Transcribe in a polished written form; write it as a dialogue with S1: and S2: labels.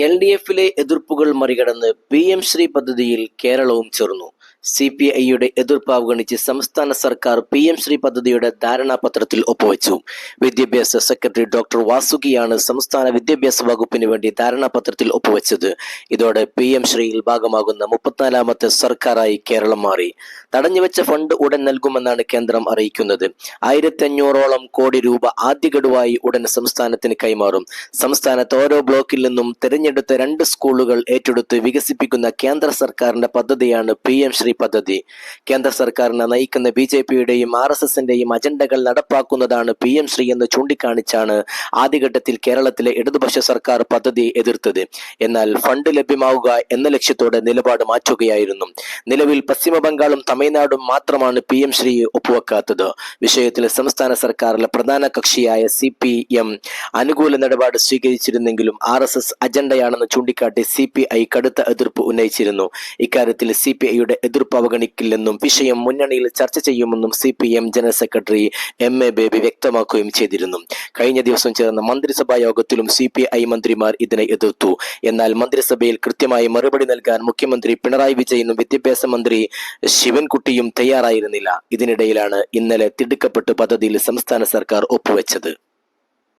S1: LDFിലെ എതിർപ്പുകൾ മറികടന്ന് PM ശ്രീ പദ്ധതിയിൽ കേരളവും ചേർന്നു. CPIയുടെ എതിർപ്പ് അവഗണിച്ച് സംസ്ഥാന സർക്കാർ PM ശ്രീ പദ്ധതിയുടെ ധാരണാപത്രത്തിൽ ഒപ്പുവെച്ചു. വിദ്യാഭ്യാസ സെക്രട്ടറി ഡോക്ടർ വാസുകിയാണ് സംസ്ഥാന വിദ്യാഭ്യാസ വകുപ്പിന് വേണ്ടി ധാരണാപത്രത്തിൽ ഒപ്പുവെച്ചത്. ഇതോടെ PM ശ്രീയിൽ ഭാഗമാകുന്ന 34ാമത്തെ സർക്കാരായി കേരളം മാറി. തടഞ്ഞുവെച്ച ഫണ്ട് ഉടൻ നൽകുമെന്നാണ് കേന്ദ്രം അറിയിക്കുന്നത്. 1500ഓളം കോടി രൂപ ആദ്യ ഗഡുവായി ഉടൻ സംസ്ഥാനത്തിന് കൈമാറും. സംസ്ഥാനത്ത് ഓരോ ബ്ലോക്കിൽ നിന്നും തിരഞ്ഞെടുത്ത 2 സ്കൂളുകൾ ഏറ്റെടുത്ത് വികസിപ്പിക്കുന്ന കേന്ദ്ര സർക്കാരിന്റെ പദ്ധതിയാണ് PM ശ്രീ പദ്ധതി. കേന്ദ്ര സർക്കാരിനെ നയിക്കുന്ന BJPയുടെയും RSSന്റെയും അജണ്ടകൾ നടപ്പാക്കുന്നതാണ് PM ശ്രീ എന്ന് ചൂണ്ടിക്കാണിച്ചാണ് ആദ്യഘട്ടത്തിൽ കേരളത്തിലെ ഇടതുപക്ഷ സർക്കാർ പദ്ധതി എതിർത്തത്. എന്നാൽ ഫണ്ട് ലഭ്യമാവുക എന്ന ലക്ഷ്യത്തോടെ നിലപാട് മാറ്റുകയായിരുന്നു. നിലവിൽ പശ്ചിമ ബംഗാളും തമിഴ്നാടും മാത്രമാണ് PM ശ്രീ ഒപ്പുവെക്കാത്തത്. വിഷയത്തിൽ സംസ്ഥാന സർക്കാരിലെ പ്രധാന കക്ഷിയായ CPM അനുകൂല നിലപാട് സ്വീകരിച്ചിരുന്നെങ്കിലും RSS അജണ്ടയാണെന്ന് ചൂണ്ടിക്കാട്ടി CPI കടുത്ത എതിർപ്പ് ഉന്നയിച്ചിരുന്നു. ഇക്കാര്യത്തിൽ CPIയുടെ എതിർപ്പ് അവഗണിക്കില്ലെന്നും വിഷയം മുന്നണിയിൽ ചർച്ച ചെയ്യുമെന്നും CPM general secretary MA baby വ്യക്തമാക്കുകയും ചെയ്തിരുന്നു. കഴിഞ്ഞ ദിവസം ചേർന്ന മന്ത്രിസഭാ യോഗത്തിലും CPI മന്ത്രിമാർ ഇതിനെ എതിർത്തു. എന്നാൽ മന്ത്രിസഭയിൽ കൃത്യമായി മറുപടി നൽകാൻ മുഖ്യമന്ത്രി പിണറായി വിജയനും വിദ്യാഭ്യാസ മന്ത്രി ശിവൻകുട്ടിയും തയ്യാറായിരുന്നില്ല. ഇതിനിടയിലാണ് ഇന്നലെ തിടുക്കപ്പെട്ട് പദ്ധതിയിൽ സംസ്ഥാന സർക്കാർ ഒപ്പുവെച്ചത്.